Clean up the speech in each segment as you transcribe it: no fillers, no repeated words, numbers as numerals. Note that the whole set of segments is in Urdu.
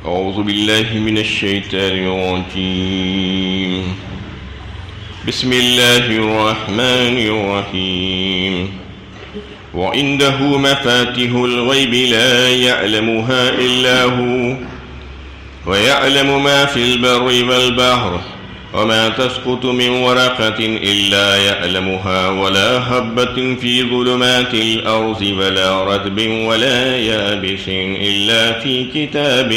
أعوذ بالله من الشيطان الرجيم. بسم الله الرحمن الرحيم. وعنده مفاتيح الغيب لا يعلمها إلا هو ويعلم ما في البر والبحر وما تسقط من ورقة إلا يعلمها ولا حبة في ظلمات الأرض ولا رطب ولا يابس إلا في كتاب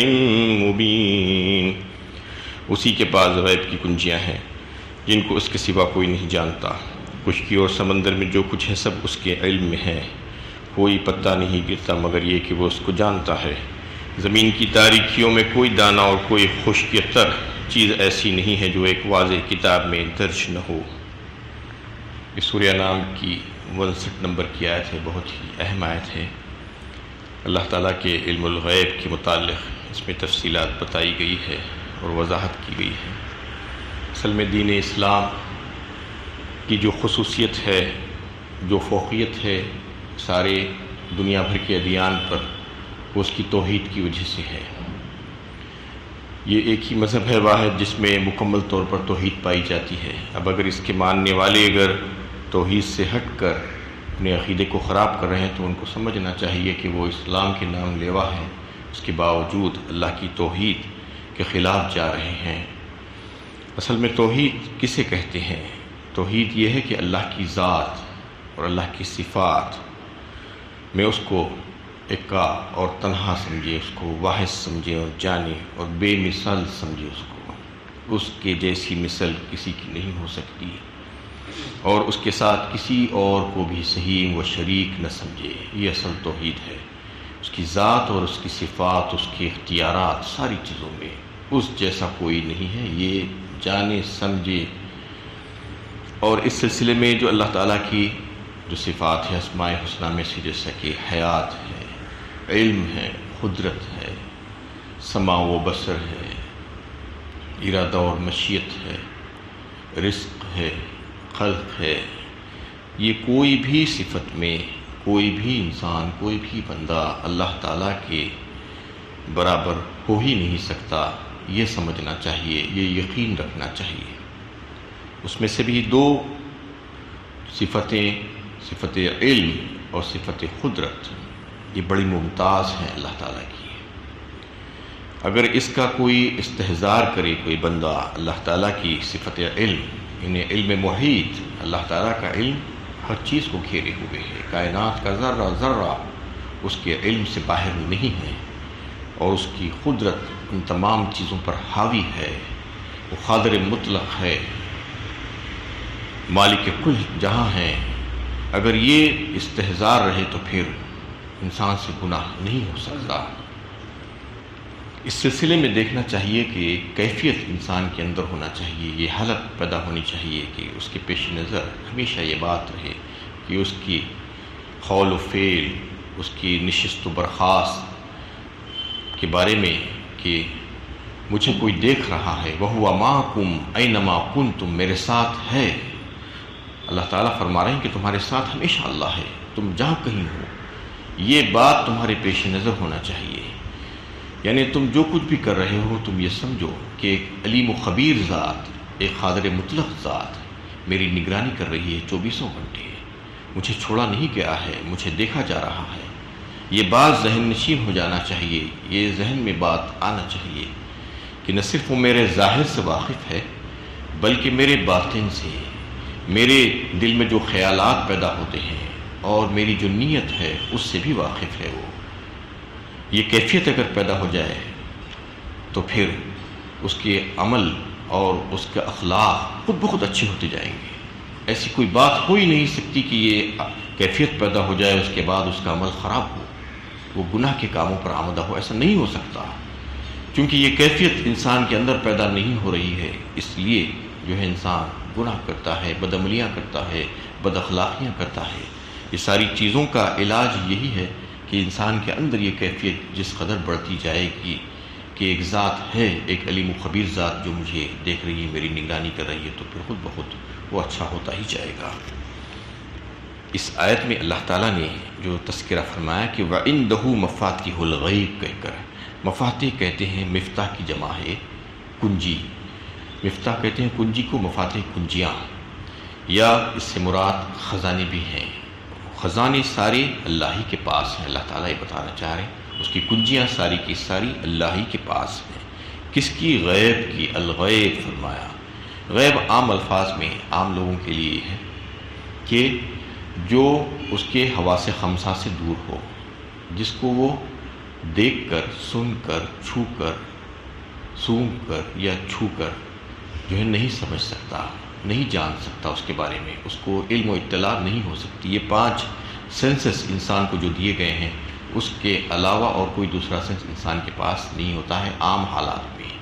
مبين. اسی کے پاس غیب کی کنجیاں ہیں جن کو اس کے سوا کوئی نہیں جانتا. خشکی اور سمندر میں جو کچھ ہے سب اس کے علم میں ہے. کوئی پتا نہیں گرتا مگر یہ کہ وہ اس کو جانتا ہے. زمین کی تاریکیوں میں کوئی دانہ اور کوئی خشک تر چیز ایسی نہیں ہے جو ایک واضح کتاب میں درج نہ ہو. اس سورہ انعام کی 59 نمبر کی آیت ہے، بہت ہی اہم آیت ہے. اللہ تعالیٰ کے علم الغیب کے متعلق اس میں تفصیلات بتائی گئی ہے اور وضاحت کی گئی ہے. اصل میں دین اسلام کی جو خصوصیت ہے، جو فوقیت ہے سارے دنیا بھر کے ادیان پر، وہ اس کی توحید کی وجہ سے ہے. یہ ایک ہی مذہب ہے واحد جس میں مکمل طور پر توحید پائی جاتی ہے. اب اگر اس کے ماننے والے اگر توحید سے ہٹ کر اپنے عقیدے کو خراب کر رہے ہیں تو ان کو سمجھنا چاہیے کہ وہ اسلام کے نام لیوا ہیں، اس کے باوجود اللہ کی توحید کے خلاف جا رہے ہیں. اصل میں توحید کسے کہتے ہیں؟ توحید یہ ہے کہ اللہ کی ذات اور اللہ کی صفات میں اس کو ایکا اور تنہا سمجھے، اس کو واحد سمجھے اور جانے اور بے مثال سمجھے. اس کو اس کے جیسی مثل کسی کی نہیں ہو سکتی اور اس کے ساتھ کسی اور کو بھی صحیح و شریک نہ سمجھے. یہ اصل توحید ہے. اس کی ذات اور اس کی صفات، اس کے اختیارات، ساری چیزوں میں اس جیسا کوئی نہیں ہے. یہ جانے سمجھے. اور اس سلسلے میں جو اللہ تعالیٰ کی جو صفات ہے اسماء حسنہ میں سے، جیسا کہ حیات ہے، علم ہے، قدرت ہے، سماع و بصر ہے، ارادہ اور مشیت ہے، رزق ہے، خلق ہے، یہ کوئی بھی صفت میں کوئی بھی انسان، کوئی بھی بندہ اللہ تعالیٰ کے برابر ہو ہی نہیں سکتا. یہ سمجھنا چاہیے، یہ یقین رکھنا چاہیے. اس میں سے بھی دو صفتیں، صفت علم اور صفت قدرت، یہ بڑی ممتاز ہیں اللہ تعالیٰ کی. اگر اس کا کوئی استحضار کرے کوئی بندہ اللہ تعالیٰ کی صفت علم، انہیں علم محیط، اللہ تعالیٰ کا علم ہر چیز کو گھیرے ہوئے ہے. کائنات کا ذرہ ذرہ اس کے علم سے باہر نہیں ہے اور اس کی قدرت ان تمام چیزوں پر حاوی ہے. وہ قادر مطلق ہے، مالک کل جہاں ہے. اگر یہ استحضار رہے تو پھر انسان سے گناہ نہیں ہو سکتا. اس سلسلے میں دیکھنا چاہیے کہ کیفیت انسان کے اندر ہونا چاہیے. یہ حالت پیدا ہونی چاہیے کہ اس کے پیش نظر ہمیشہ یہ بات رہے کہ اس کی قول و فعل، اس کی نشست و برخاست کے بارے میں کہ مجھے کوئی دیکھ رہا ہے. وَهُوَ مَعَكُمْ أَيْنَمَا كُنْتُمْ، میرے ساتھ ہے. اللہ تعالیٰ فرما رہے ہیں کہ تمہارے ساتھ ہمیشہ اللہ ہے، تم جہاں کہیں ہو. یہ بات تمہارے پیش نظر ہونا چاہیے. یعنی تم جو کچھ بھی کر رہے ہو تم یہ سمجھو کہ ایک علیم و خبیر ذات، ایک قادر مطلق ذات میری نگرانی کر رہی ہے 24 گھنٹے. مجھے چھوڑا نہیں گیا ہے، مجھے دیکھا جا رہا ہے. یہ بات ذہن نشین ہو جانا چاہیے. یہ ذہن میں بات آنا چاہیے کہ نہ صرف وہ میرے ظاہر سے واقف ہے بلکہ میرے باطن سے، میرے دل میں جو خیالات پیدا ہوتے ہیں اور میری جو نیت ہے اس سے بھی واقف ہے. وہ یہ کیفیت اگر پیدا ہو جائے تو پھر اس کے عمل اور اس کے اخلاق خود بخود اچھے ہوتے جائیں گے. ایسی کوئی بات ہو ہی نہیں سکتی کہ یہ کیفیت پیدا ہو جائے اس کے بعد اس کا عمل خراب ہو، وہ گناہ کے کاموں پر آمدہ ہو. ایسا نہیں ہو سکتا کیونکہ یہ کیفیت انسان کے اندر پیدا نہیں ہو رہی ہے. اس لیے جو ہے انسان گناہ کرتا ہے، بدعملیاں کرتا ہے، بد اخلاقیاں کرتا ہے. یہ ساری چیزوں کا علاج یہی ہے کہ انسان کے اندر یہ کیفیت جس قدر بڑھتی جائے گی کہ ایک ذات ہے، ایک علیم و خبیر ذات جو مجھے دیکھ رہی ہے، میری نگرانی کر رہی ہے، تو پھر خود بخود وہ اچھا ہوتا ہی جائے گا. اس آیت میں اللہ تعالیٰ نے جو تذکرہ فرمایا کہ وَعِندَهُ مَفَاتِحُ الْغَیْبِ کہہ کر، مفاتیح کہتے ہیں مفتاح کی جمع ہے کنجی، مفتاح کہتے ہیں کنجی کو، مفاتیح کنجیاں، یا اس سے مراد خزانے بھی ہیں۔ خزانے سارے اللہ ہی کے پاس ہیں، اللہ تعالیٰ یہ بتانا چاہ رہے ہیں، اس کی کنجیاں ساری کی ساری اللہ ہی کے پاس ہیں۔ کس کی؟ غیب کی۔ الغیب فرمایا، غیب عام الفاظ میں عام لوگوں کے لیے ہے کہ جو اس کے حواس خمسہ سے دور ہو، جس کو وہ دیکھ کر، سن کر، چھو کر، سونگھ کر یا چھو کر جو ہے نہیں سمجھ سکتا، نہیں جان سکتا، اس کے بارے میں اس کو علم و اطلاع نہیں ہو سکتی۔ یہ 5 سینسز انسان کو جو دیے گئے ہیں، اس کے علاوہ اور کوئی دوسرا سینس انسان کے پاس نہیں ہوتا ہے عام حالات میں۔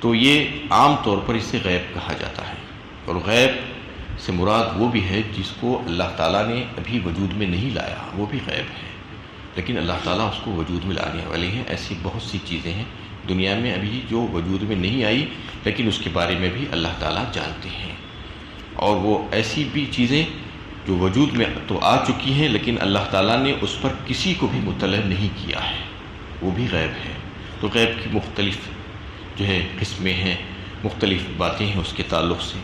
تو یہ عام طور پر اسے غیب کہا جاتا ہے، اور غیب سے مراد وہ بھی ہے جس کو اللہ تعالیٰ نے ابھی وجود میں نہیں لایا، وہ بھی غیب ہے، لیکن اللہ تعالیٰ اس کو وجود میں لانے والے ہیں۔ ایسی بہت سی چیزیں ہیں دنیا میں ابھی جو وجود میں نہیں آئی، لیکن اس کے بارے میں بھی اللہ تعالیٰ جانتے ہیں، اور وہ ایسی بھی چیزیں جو وجود میں تو آ چکی ہیں لیکن اللہ تعالیٰ نے اس پر کسی کو بھی مطلع نہیں کیا ہے، وہ بھی غیب ہے۔ تو غیب کی مختلف جو ہے قسمیں ہیں، مختلف باتیں ہیں اس کے تعلق سے۔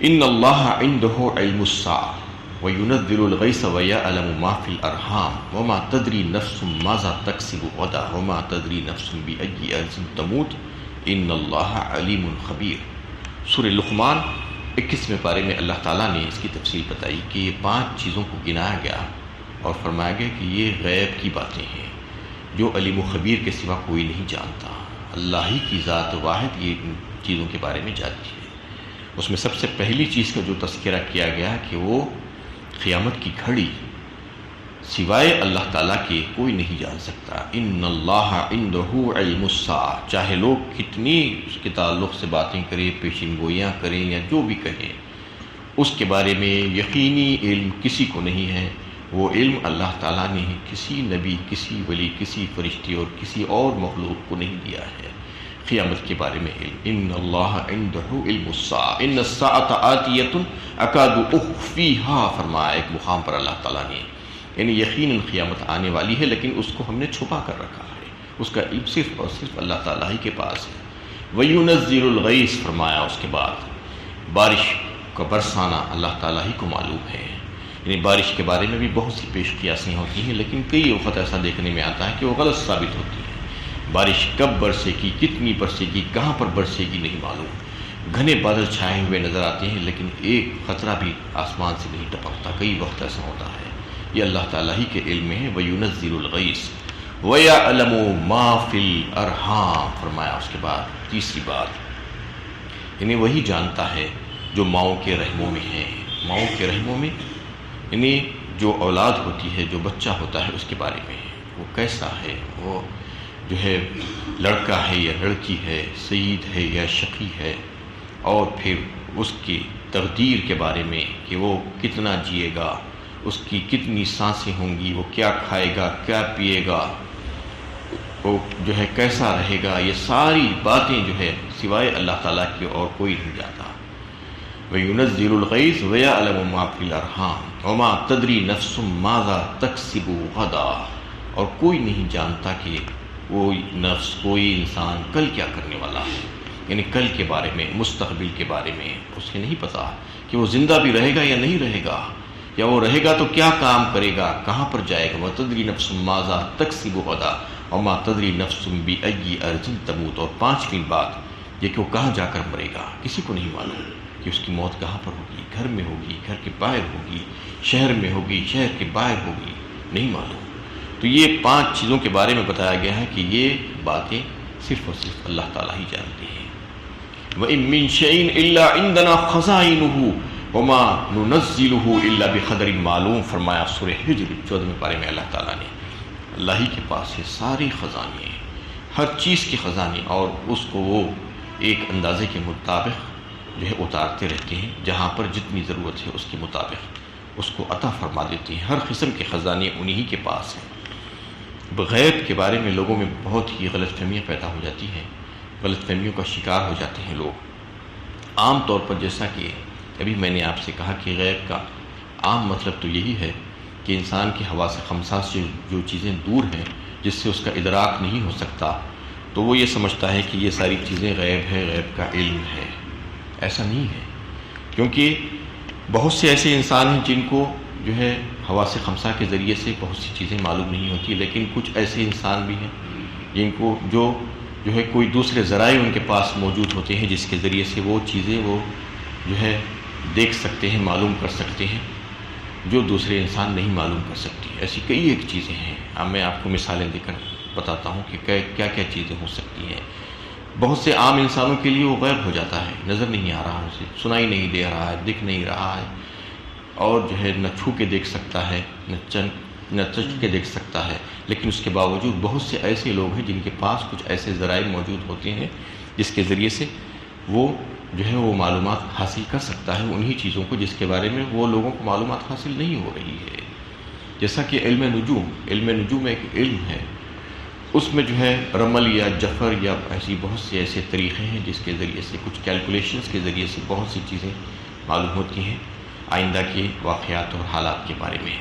ان اللہ عنده علم الساعة وينزل الغیث ويعلم ما في الارحام وما تدری نفس ماذا تکسب غدا وما تدری نفس بأي ارض تموت ان اللہ علیم خبیر۔ سورہ لقمان 21ویں پارے میں اللہ تعالیٰ نے اس کی تفصیل بتائی کہ یہ 5 چیزوں کو گنایا گیا اور فرمایا گیا کہ یہ غیب کی باتیں ہیں جو علیم و خبیر کے سوا کوئی نہیں جانتا، اللہ ہی کی ذات واحد یہ ان چیزوں کے بارے میں جانتی ہے۔ اس میں سب سے پہلی چیز کا جو تذکرہ کیا گیا کہ وہ قیامت کی گھڑی سوائے اللہ تعالیٰ کے کوئی نہیں جان سکتا۔ ان اللہ عنده علم الساعة، چاہے لوگ کتنی اس کے تعلق سے باتیں کریں، پیشین گوئیاں کریں یا جو بھی کہیں، اس کے بارے میں یقینی علم کسی کو نہیں ہے۔ وہ علم اللہ تعالیٰ نے کسی نبی، کسی ولی، کسی فرشتے اور کسی اور مخلوق کو نہیں دیا ہے قیامت کے بارے میں علم۔ ان اللہ عنده علم الساعة ان الساعة آتیۃ اکاد اخفیہا، فرمایا ایک مقام پر اللہ تعالیٰ نے، یعنی یقیناً قیامت آنے والی ہے لیکن اس کو ہم نے چھپا کر رکھا ہے، اس کا علم صرف اور صرف اللہ تعالیٰ ہی کے پاس ہے۔ وَيُنَزِّلُ الْغَیث، فرمایا اس کے بعد بارش کا برسانا اللہ تعالیٰ ہی کو معلوم ہے۔ یعنی بارش کے بارے میں بھی بہت سی پیش قیاسیں ہوتی ہیں، لیکن کئی وقت ایسا دیکھنے میں آتا ہے کہ وہ غلط ثابت ہوتی ہے۔ بارش کب برسے گی، کتنی برسے گی، کہاں پر برسے گی نہیں معلوم۔ گھنے بادل چھائے ہوئے نظر آتے ہیں لیکن ایک قطرہ بھی آسمان سے نہیں ٹپکتا، کئی وقت ایسا ہوتا ہے۔ یہ اللہ تعالیٰ ہی کے علم میں ہے۔ وَيُنَزِّلُ الْغَیث وَيَعْلَمُ مَا فِي الْأَرْحَامِ، فرمایا اس کے بعد تیسری بات، یعنی وہی جانتا ہے جو ماؤں کے رحموں میں ہیں، ماؤں کے رحموں میں یعنی جو اولاد ہوتی ہے، جو بچہ ہوتا ہے، اس کے بارے میں وہ کیسا ہے، وہ جو ہے لڑکا ہے یا لڑکی ہے، سعید ہے یا شقی ہے، اور پھر اس کی تقدیر کے بارے میں کہ وہ کتنا جیے گا، اس کی کتنی سانسیں ہوں گی، وہ کیا کھائے گا، کیا پیے گا، وہ جو ہے کیسا رہے گا، یہ ساری باتیں جو ہے سوائے اللہ تعالیٰ کی اور کوئی نہیں جانتا۔ وَيُنَزِّلُ الْغَیث وَيَعْلَمُ مَا فِي الْأَرْحَامِ وَمَا تَدْرِي نَفْسٌ مَاذَا تَکْسِبُ غَدًا، اور کوئی نہیں جانتا کہ وہ نفس، کوئی انسان کل کیا کرنے والا ہے، یعنی کل کے بارے میں، مستقبل کے بارے میں اسے نہیں پتا کہ وہ زندہ بھی رہے گا یا نہیں رہے گا، یا وہ رہے گا تو کیا کام کرے گا، کہاں پر جائے گا۔ وَتَدْرِي نَفْسٌ مَاذَا تَکْسِبُ غَدًا وَمَا تَدْرِي نَفْسٌ بِأَيِّ أَرْضٍ تَمُوتُ، اور 5ویں بات یہ کہ وہ کہاں جا کر مرے گا، کسی کو نہیں معلوم کہ اس کی موت کہاں پر ہوگی، گھر میں ہوگی، گھر کے باہر ہوگی، شہر میں ہوگی، شہر کے باہر ہوگی، نہیں معلوم۔ تو یہ 5 چیزوں کے بارے میں بتایا گیا ہے کہ یہ باتیں صرف اور صرف اللہ تعالیٰ ہی جانتے ہیں۔ وَإِن مِّن شَيْءٍ إِلَّا عِندَنَا خَزَائِنُهُ وَمَا نُنَزِّلُهُ إِلَّا بِقَدْرٍ معلوم، فرمایا سورہ حجر 14ویں پارے میں اللہ تعالیٰ نے، اللہ ہی کے پاس یہ سارے خزانے، ہر چیز کے خزانے، اور اس کو وہ ایک اندازے کے مطابق جو ہے اتارتے رہتے ہیں، جہاں پر جتنی ضرورت ہے اس کے مطابق اس کو عطا فرما دیتے ہیں۔ ہر قسم کے خزانے انہی کے پاس ہیں۔ غیب کے بارے میں لوگوں میں بہت ہی غلط فہمیاں پیدا ہو جاتی ہیں، غلط فہمیوں کا شکار ہو جاتے ہیں لوگ۔ عام طور پر جیسا کہ ابھی میں نے آپ سے کہا کہ غیب کا عام مطلب تو یہی ہے کہ انسان کی حواس خمسہ سے جو چیزیں دور ہیں، جس سے اس کا ادراک نہیں ہو سکتا، تو وہ یہ سمجھتا ہے کہ یہ ساری چیزیں غیب ہے، غیب کا علم ہے۔ ایسا نہیں ہے، کیونکہ بہت سے ایسے انسان ہیں جن کو جو ہے حواس خمسہ کے ذریعے سے بہت سی چیزیں معلوم نہیں ہوتی، لیکن کچھ ایسے انسان بھی ہیں جن کو جو ہے کوئی دوسرے ذرائع ان کے پاس موجود ہوتے ہیں، جس کے ذریعے سے وہ چیزیں وہ جو ہے دیکھ سکتے ہیں، معلوم کر سکتے ہیں، جو دوسرے انسان نہیں معلوم کر سکتی۔ ایسی کئی ایک چیزیں ہیں، اب میں آپ کو مثالیں دے کر بتاتا ہوں کہ کیا کیا چیزیں ہو سکتی ہیں۔ بہت سے عام انسانوں کے لیے وہ غیب ہو جاتا ہے، نظر نہیں آ رہا اسے، سنائی نہیں دے رہا ہے، دکھ نہیں رہا ہے، اور جو ہے نہ چھو کے دیکھ سکتا ہے، نہ چچ کے دیکھ سکتا ہے، لیکن اس کے باوجود بہت سے ایسے لوگ ہیں جن کے پاس کچھ ایسے ذرائع موجود ہوتے ہیں جس کے ذریعے سے وہ جو ہے وہ معلومات حاصل کر سکتا ہے انہی چیزوں کو جس کے بارے میں وہ لوگوں کو معلومات حاصل نہیں ہو رہی ہے۔ جیسا کہ علم نجوم ایک علم ہے، اس میں جو ہے رمل یا جفر یا ایسی بہت سے ایسے طریقے ہیں جس کے ذریعے سے کچھ کیلکولیشنز کے ذریعے سے بہت سی چیزیں معلوم ہوتی ہیں آئندہ کے واقعات اور حالات کے بارے میں۔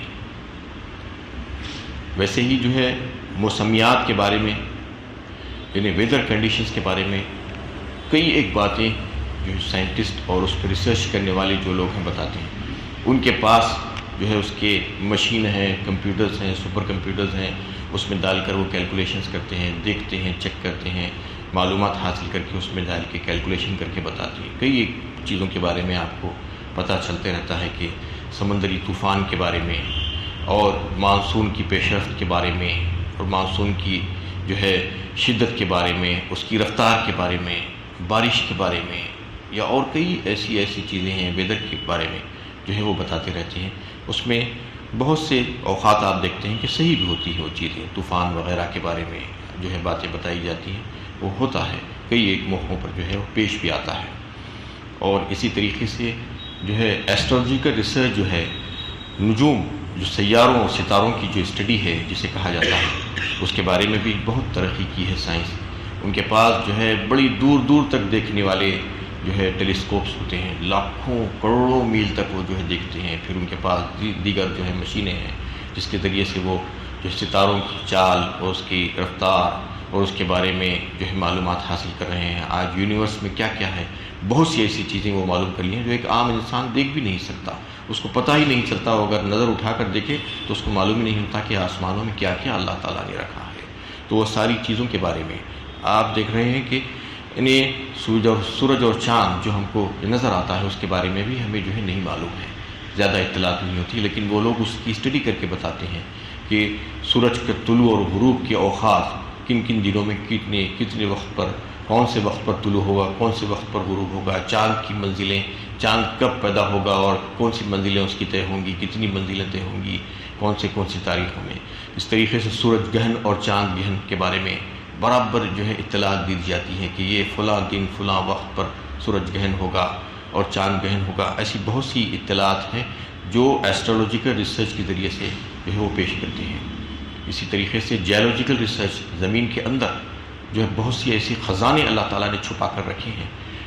ویسے ہی جو ہے موسمیات کے بارے میں، یعنی ویدر کنڈیشنز کے بارے میں کئی ایک باتیں جو سائنٹسٹ اور اس پہ ریسرچ کرنے والے جو لوگ ہیں بتاتے ہیں، ان کے پاس جو ہے اس کے مشین ہیں، کمپیوٹرز ہیں، سپر کمپیوٹرز ہیں، اس میں ڈال کر وہ کیلکولیشنز کرتے ہیں، دیکھتے ہیں، چیک کرتے ہیں، معلومات حاصل کر کے اس میں ڈال کے کیلکولیشن کر کے بتاتے ہیں۔ کئی ایک چیزوں کے بارے میں آپ کو پتہ چلتے رہتا ہے کہ سمندری طوفان کے بارے میں اور مانسون کی پیش رفت کے بارے میں اور مانسون کی جو ہے شدت کے بارے میں، اس کی رفتار کے بارے میں، بارش کے بارے میں، یا اور کئی ایسی چیزیں ہیں ویدر کے بارے میں جو ہے وہ بتاتے رہتے ہیں۔ اس میں بہت سے اوقات آپ دیکھتے ہیں کہ صحیح بھی ہوتی ہیں وہ چیزیں، طوفان وغیرہ کے بارے میں جو ہے باتیں بتائی جاتی ہیں، وہ ہوتا ہے، کئی ایک موقعوں پر جو ہے وہ پیش بھی آتا ہے۔ اور اسی طریقے سے جو ہے ایسٹرولوجیکل ریسرچ جو ہے، نجوم جو سیاروں اور ستاروں کی جو اسٹڈی ہے جسے کہا جاتا ہے، اس کے بارے میں بھی بہت ترقی کی ہے سائنس۔ ان کے پاس جو ہے بڑی دور دور تک دیکھنے والے جو ہے ٹیلیسکوپس ہوتے ہیں، لاکھوں کروڑوں میل تک وہ جو ہے دیکھتے ہیں۔ پھر ان کے پاس دیگر جو ہے مشینیں ہیں جس کے ذریعے سے وہ جو ستاروں کی چال اور اس کی رفتار اور اس کے بارے میں جو ہے معلومات حاصل کر رہے ہیں۔ آج یونیورس میں کیا کیا ہے، بہت سی ایسی چیزیں وہ معلوم کر لی ہیں جو ایک عام انسان دیکھ بھی نہیں سکتا، اس کو پتہ ہی نہیں چلتا، وہ اگر نظر اٹھا کر دیکھے تو اس کو معلوم ہی نہیں ہوتا کہ آسمانوں میں کیا کیا اللہ تعالیٰ نے رکھا ہے۔ تو وہ ساری چیزوں کے بارے میں آپ دیکھ رہے ہیں کہ انہیں سورج اور چاند جو ہم کو نظر آتا ہے اس کے بارے میں بھی ہمیں جو ہے نہیں معلوم ہے، زیادہ اطلاعات نہیں ہوتی، لیکن وہ لوگ اس کی اسٹڈی کر کے بتاتے ہیں کہ سورج کے طلوع اور غروب کے اوقات کن کن دنوں میں کتنے وقت پر، کون سے وقت پر طلوع ہوگا، کون سے وقت پر غروب ہوگا، چاند کی منزلیں، چاند کب پیدا ہوگا اور کون سی منزلیں اس کی طے ہوں گی، کتنی منزلیں طے ہوں گی، کون سی تاریخوں میں۔ اس طریقے سے سورج گہن اور چاند گہن کے بارے میں برابر جو ہے اطلاعات دی جاتی ہیں کہ یہ فلاں دن فلاں وقت پر سورج گہن ہوگا اور چاند گہن ہوگا۔ ایسی بہت سی اطلاعات ہیں جو ایسٹرولوجیکل ریسرچ کے ذریعے سے جو ہے وہ پیش کرتے ہیں۔ اسی طریقے سے جیولوجیکل ریسرچ، زمین کے اندر جو ہے بہت سی ایسی خزانے اللہ تعالیٰ نے چھپا کر رکھے ہیں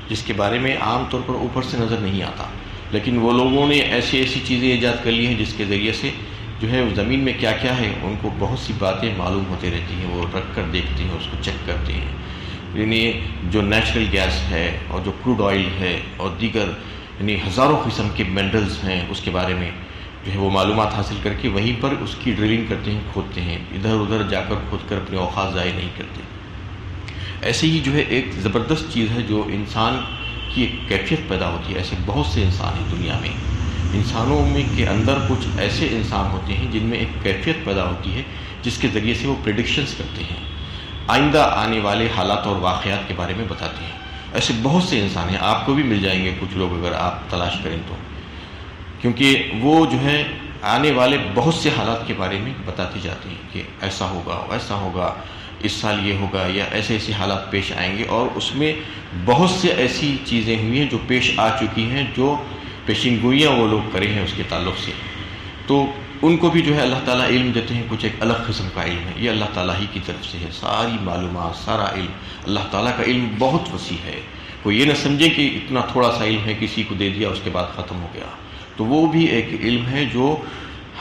جس کے بارے میں عام طور پر اوپر سے نظر نہیں آتا، لیکن وہ لوگوں نے ایسی چیزیں ایجاد کر لی ہیں جس کے ذریعے سے جو ہے زمین میں کیا کیا ہے ان کو بہت سی باتیں معلوم ہوتے رہتی ہیں، وہ رکھ کر دیکھتے ہیں، اس کو چیک کرتے ہیں۔ یعنی جو نیچرل گیس ہے اور جو کروڈ آئل ہے اور دیگر یعنی ہزاروں قسم کے منرلز ہیں، اس کے بارے میں جو ہے وہ معلومات حاصل کر کے وہیں پر اس کی ڈرلنگ کرتے ہیں، کھودتے ہیں، ادھر ادھر جا کر کھود کر اپنے اوقات ضائع نہیں کرتے۔ ایسے ہی جو ہے ایک زبردست چیز ہے جو انسان کی ایک کیفیت پیدا ہوتی ہے۔ ایسے بہت سے انسان ہیں دنیا میں، انسانوں میں کے اندر کچھ ایسے انسان ہوتے ہیں جن میں ایک کیفیت پیدا ہوتی ہے جس کے ذریعے سے وہ پریڈکشنز کرتے ہیں، آئندہ آنے والے حالات اور واقعات کے بارے میں بتاتے ہیں۔ ایسے بہت سے انسان ہیں، آپ کو بھی مل جائیں گے کچھ لوگ اگر آپ تلاش کریں تو، کیونکہ وہ جو ہے آنے والے بہت سے حالات کے بارے میں بتاتے جاتے ہیں کہ ایسا ہوگا ویسا ہوگا، اس سال یہ ہوگا، یا ایسے حالات پیش آئیں گے۔ اور اس میں بہت سے ایسی چیزیں ہوئی ہیں جو پیش آ چکی ہیں، جو پیشین گوئیاں وہ لوگ کرے ہیں اس کے تعلق سے، تو ان کو بھی جو ہے اللہ تعالیٰ علم دیتے ہیں، کچھ ایک الگ قسم کا علم ہے، یہ اللہ تعالیٰ ہی کی طرف سے ہے۔ ساری معلومات، سارا علم، اللہ تعالیٰ کا علم بہت وسیع ہے۔ کوئی یہ نہ سمجھے کہ اتنا تھوڑا سا علم ہے، کسی کو دے دیا اس کے بعد ختم ہو گیا۔ تو وہ بھی ایک علم ہے جو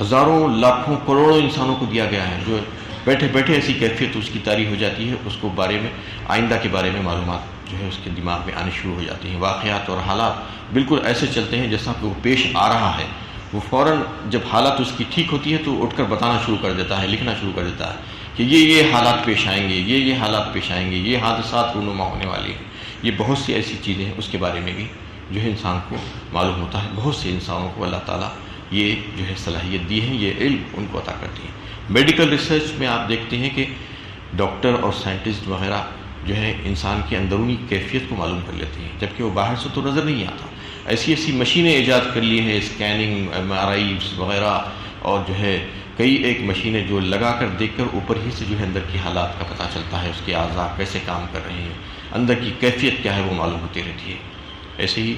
ہزاروں لاکھوں کروڑوں انسانوں کو دیا گیا ہے، جو بیٹھے بیٹھے ایسی کیفیت اس کی طاری ہو جاتی ہے، اس کو بارے میں آئندہ کے بارے میں معلومات جو ہے اس کے دماغ میں آنے شروع ہو جاتی ہیں۔ واقعات اور حالات بالکل ایسے چلتے ہیں جیسا کہ وہ پیش آ رہا ہے، وہ فوراً جب حالت اس کی ٹھیک ہوتی ہے تو اٹھ کر بتانا شروع کر دیتا ہے، لکھنا شروع کر دیتا ہے کہ یہ حالات پیش آئیں گے، یہ حالات پیش آئیں گے، یہ حادثات رونما ہونے والے ہیں۔ یہ بہت سی ایسی چیزیں ہیں اس کے بارے میں بھی جو ہے انسان کو معلوم ہوتا ہے۔ بہت سے انسانوں کو اللہ تعالیٰ یہ جو ہے صلاحیت دی ہے، یہ علم ان کو عطا کرتی ہے۔ میڈیکل ریسرچ میں آپ دیکھتے ہیں کہ ڈاکٹر اور سائنٹسٹ وغیرہ جو ہے انسان کی اندرونی کیفیت کو معلوم کر لیتے ہیں، جبکہ وہ باہر سے تو نظر نہیں آتا۔ ایسی مشینیں ایجاد کر لی ہیں، اسکیننگ، MRI وغیرہ، اور جو ہے کئی ایک مشینیں جو لگا کر دیکھ کر اوپر ہی سے جو ہے اندر کی حالات کا پتہ چلتا ہے، اس کے اعضاء کیسے کام کر رہے ہیں، اندر کی کیفیت کیا ہے وہ معلوم ہوتی رہتی ہے۔ ایسے ہی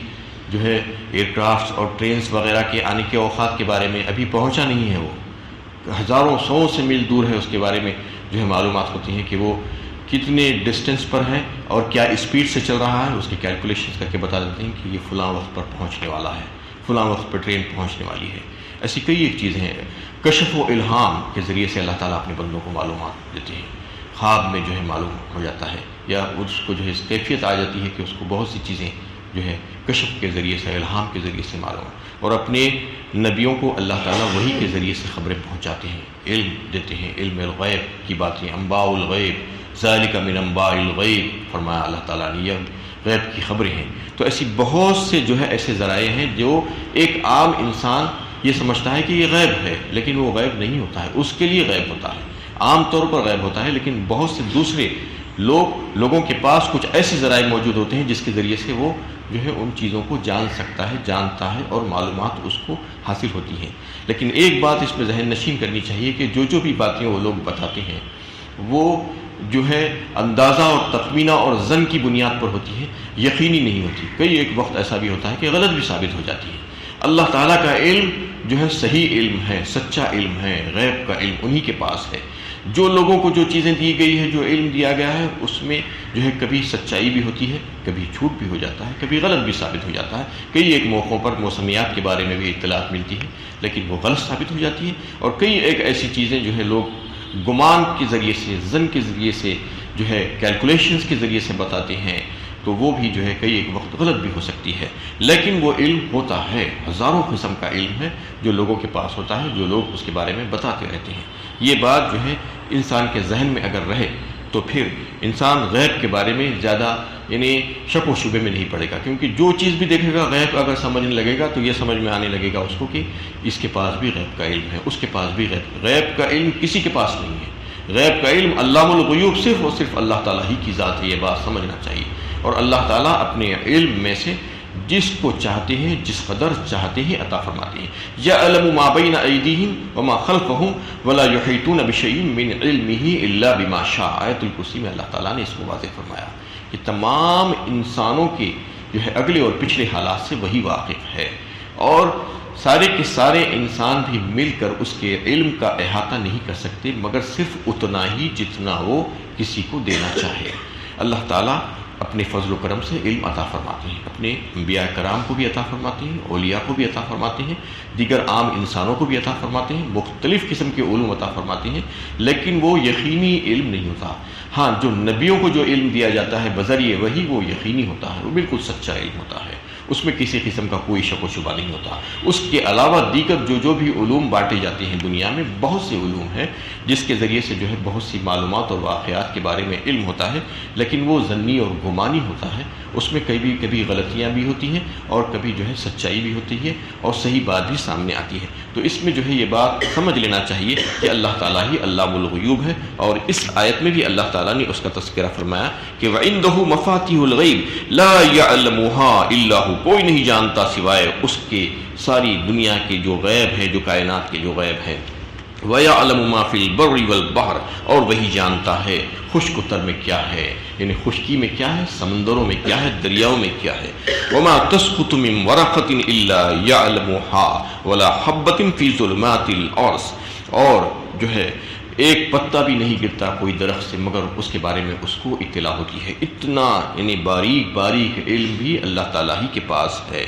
جو ہے ایئر کرافٹس اور ٹرینز وغیرہ کے آنے کے اوقات کے بارے میں ابھی پہنچا نہیں ہے، وہ ہزاروں سو سے میل دور ہے، اس کے بارے میں جو ہے معلومات ہوتی ہیں کہ وہ کتنے ڈسٹینس پر ہے اور کیا اسپیڈ سے چل رہا ہے، اس کی کیلکولیشنز کر کے بتا دیتے ہیں کہ یہ فلاں وقت پر پہنچنے والا ہے، فلاں وقت پر ٹرین پہنچنے والی ہے۔ ایسی کئی ایک چیزیں ہیں۔ کشف و الہام کے ذریعے سے اللہ تعالیٰ اپنے بندوں کو معلومات دیتے ہیں، خواب میں جو ہے معلوم ہو جاتا ہے، یا اس کو جو ہے اس کیفیت آ جاتی ہے کہ اس کو بہت سی چیزیں جو ہے کشف کے ذریعے سے، الہام کے ذریعے سے معلوم، اور اپنے نبیوں کو اللہ تعالیٰ وحی کے ذریعے سے خبریں پہنچاتے ہیں، علم دیتے ہیں، علم الغیب کی باتیں، انباء الغیب ذالک من انباء الغیب فرمایا اللہ تعالیٰ نے، یہ غیب کی خبریں ہیں۔ تو ایسی بہت سے جو ہے ایسے ذرائع ہیں جو ایک عام انسان یہ سمجھتا ہے کہ یہ غیب ہے، لیکن وہ غیب نہیں ہوتا ہے، اس کے لیے غیب ہوتا ہے، عام طور پر غیب ہوتا ہے، لیکن بہت سے دوسرے لوگوں کے پاس کچھ ایسے ذرائع موجود ہوتے ہیں جس کے ذریعے سے وہ جو ہے ان چیزوں کو جان سکتا ہے، جانتا ہے، اور معلومات اس کو حاصل ہوتی ہیں۔ لیکن ایک بات اس میں ذہن نشین کرنی چاہیے کہ جو بھی باتیں وہ لوگ بتاتے ہیں وہ جو ہے اندازہ اور تخمینہ اور ظن کی بنیاد پر ہوتی ہے، یقینی نہیں ہوتی۔ کئی ایک وقت ایسا بھی ہوتا ہے کہ غلط بھی ثابت ہو جاتی ہے۔ اللہ تعالیٰ کا علم جو ہے صحیح علم ہے، سچا علم ہے، غیب کا علم انہی کے پاس ہے۔ جو لوگوں کو جو چیزیں دی گئی ہے، جو علم دیا گیا ہے، اس میں جو ہے کبھی سچائی بھی ہوتی ہے، کبھی جھوٹ بھی ہو جاتا ہے، کبھی غلط بھی ثابت ہو جاتا ہے۔ کئی ایک موقعوں پر موسمیات کے بارے میں بھی اطلاعات ملتی ہے، لیکن وہ غلط ثابت ہو جاتی ہے، اور کئی ایک ایسی چیزیں جو ہے لوگ گمان کے ذریعے سے، ظن کے ذریعے سے، جو ہے کیلکولیشنز کے ذریعے سے بتاتے ہیں، تو وہ بھی جو ہے کئی ایک وقت غلط بھی ہو سکتی ہے۔ لیکن وہ علم ہوتا ہے، ہزاروں قسم کا علم ہے جو لوگوں کے پاس ہوتا ہے، جو لوگ اس کے بارے میں بتاتے رہتے ہیں۔ یہ بات جو ہے انسان کے ذہن میں اگر رہے تو پھر انسان غیب کے بارے میں زیادہ شک و شبے میں نہیں پڑے گا، کیونکہ جو چیز بھی دیکھے گا غیب اگر سمجھنے لگے گا تو یہ سمجھ میں آنے لگے گا اس کو کہ اس کے پاس بھی غیب کا علم ہے، اس کے پاس بھی غیب کا علم کسی کے پاس نہیں ہے۔ غیب کا علم علام الغیوب صرف اور صرف اللہ تعالیٰ ہی کی ذات ہے، یہ بات سمجھنا چاہیے۔ اور اللہ تعالیٰ اپنے علم میں سے جس کو چاہتے ہیں، جس قدر چاہتے ہیں عطا فرماتے ہیں۔ یعلم ما بین ایدیہم وما خلفہم ولا یحیطون بشیء من علمہ الا بما شاء۔ آیت الکرسی میں اللہ تعالیٰ نے اس کو واضح فرمایا کہ تمام انسانوں کے جو ہے اگلے اور پچھلے حالات سے وہی واقف ہے، اور سارے کے سارے انسان بھی مل کر اس کے علم کا احاطہ نہیں کر سکتے، مگر صرف اتنا ہی جتنا وہ کسی کو دینا چاہے۔ اللہ تعالیٰ اپنے فضل و کرم سے علم عطا فرماتے ہیں، اپنے انبیاء کرام کو بھی عطا فرماتے ہیں، اولیاء کو بھی عطا فرماتے ہیں، دیگر عام انسانوں کو بھی عطا فرماتے ہیں، مختلف قسم کے علوم عطا فرماتے ہیں، لیکن وہ یقینی علم نہیں ہوتا۔ ہاں، جو نبیوں کو جو علم دیا جاتا ہے بذریعہ وہی، وہ یقینی ہوتا ہے، وہ بالکل سچا علم ہوتا ہے، اس میں کسی قسم کا کوئی شک و شبہ نہیں ہوتا۔ اس کے علاوہ دیگر جو بھی علوم بانٹے جاتے ہیں دنیا میں، بہت سے علوم ہیں جس کے ذریعے سے جو ہے بہت سی معلومات اور واقعات کے بارے میں علم ہوتا ہے، لیکن وہ ظنی اور گمانی ہوتا ہے، اس میں کبھی غلطیاں بھی ہوتی ہیں اور کبھی جو ہے سچائی بھی ہوتی ہے اور صحیح بات بھی سامنے آتی ہے۔ تو اس میں جو ہے یہ بات سمجھ لینا چاہیے کہ اللہ تعالیٰ ہی علام الغیوب ہے، اور اس آیت میں بھی اللہ تعالیٰ نے اس کا تذکرہ فرمایا کہ وَعِندَهُ مَفَاتِحُ الْغَيْبِ لَا يَعْلَمُهَا إِلَّا هُوَ، کوئی نہیں جانتا سوائے اس کے ساری دنیا کے جو غیب ہے، جو کائنات کے جو غیب ہے۔ وَيَعْلَمُ مَا فِي الْبَرِّ وَالْبَحْرِ، اور وہی جانتا ہے خشک و تر میں کیا ہے، یعنی خشکی میں کیا ہے، سمندروں میں کیا ہے، دریاؤں میں کیا ہے۔ وَمَا تَسْقُطُ مِن وَرَقَةٍ إِلَّا يَعْلَمُهَا وَلَا حَبَّةٍ فِي ظُلُمَاتِ الْأَرْضِ، اور جو ہے ایک پتا بھی نہیں گرتا کوئی درخت سے مگر اس کے بارے میں اس کو اطلاع ہوتی ہے۔ اتنا یعنی باریک باریک علم بھی اللہ تعالیٰ ہی کے پاس ہے،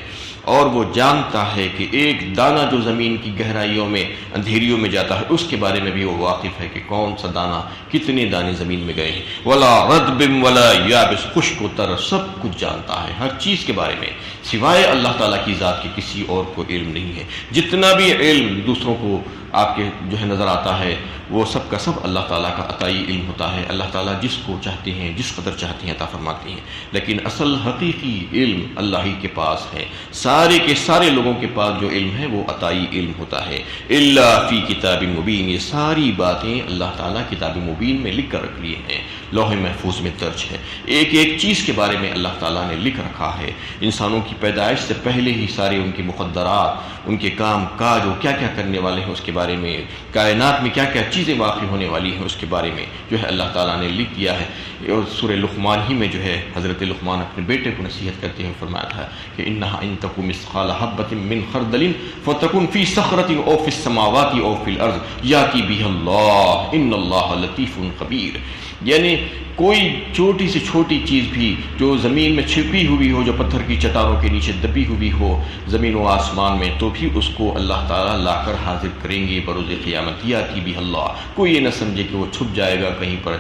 اور وہ جانتا ہے کہ ایک دانہ جو زمین کی گہرائیوں میں اندھیریوں میں جاتا ہے اس کے بارے میں بھی وہ واقف ہے کہ کون سا دانہ کتنے دانے زمین میں گئے ہیں، ولا رطب ولا یابس، خشک و تر سب کچھ جانتا ہے، ہر چیز کے بارے میں سوائے اللہ تعالیٰ کی ذات کے کسی اور کو علم نہیں ہے۔ جتنا بھی علم دوسروں کو آپ کے جو ہے نظر آتا ہے وہ سب کا سب اللہ تعالیٰ کا عطائی علم ہوتا ہے، اللہ تعالیٰ جس کو چاہتے ہیں جس قدر چاہتے ہیں عطا فرماتے ہیں، لیکن اصل حقیقی علم اللہ ہی کے پاس ہے۔ سارے کے سارے لوگوں کے پاس جو علم ہے وہ عطائی علم ہوتا ہے۔ الا فی کتاب مبین، یہ ساری باتیں اللہ تعالیٰ کتاب مبین میں لکھ کر رکھ لیے ہیں، لوح محفوظ میں درج ہے۔ ایک ایک چیز کے بارے میں اللہ تعالیٰ نے لکھ رکھا ہے، انسانوں کی پیدائش سے پہلے ہی سارے ان کے مقدرات، ان کے کام کاج، وہ کیا کیا کرنے والے ہیں اس کے بارے میں، کائنات میں کیا کیا چیزیں واقع ہونے والی ہیں اس کے بارے میں جو ہے اللہ تعالیٰ نے لکھ دیا ہے۔ اور سورہ لقمان ہی میں جو ہے حضرت لقمان اپنے بیٹے کو نصیحت کرتے ہوئے فرمایا تھا کہ انہا ان تک مثقال حبۃ من خردل فتکن فی صخرۃ او فی السماوات او فی الارض یاتی بہ اللہ ان اللہ لطیف خبیر، یعنی کوئی چھوٹی سے چھوٹی چیز بھی جو زمین میں چھپی ہوئی ہو، جو پتھر کی چٹانوں کے نیچے دبی ہوئی ہو زمین و آسمان میں، تو بھی اس کو اللہ تعالیٰ لا کر حاضر کریں گے بروز قیامت۔ یاتی بہ اللہ، کوئی یہ نہ سمجھے کہ وہ چھپ جائے گا کہیں پر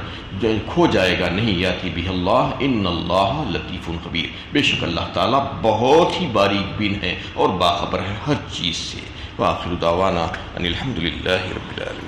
کھو جائے گا، نہیں، یاتی بہ اللہ ان اللہ لطیف خبیر، بے شک اللہ تعالیٰ بہت ہی باریک بین ہے اور باخبر ہے ہر چیز سے۔ وآخر دعوانا ان الحمد للہ رب العالمین۔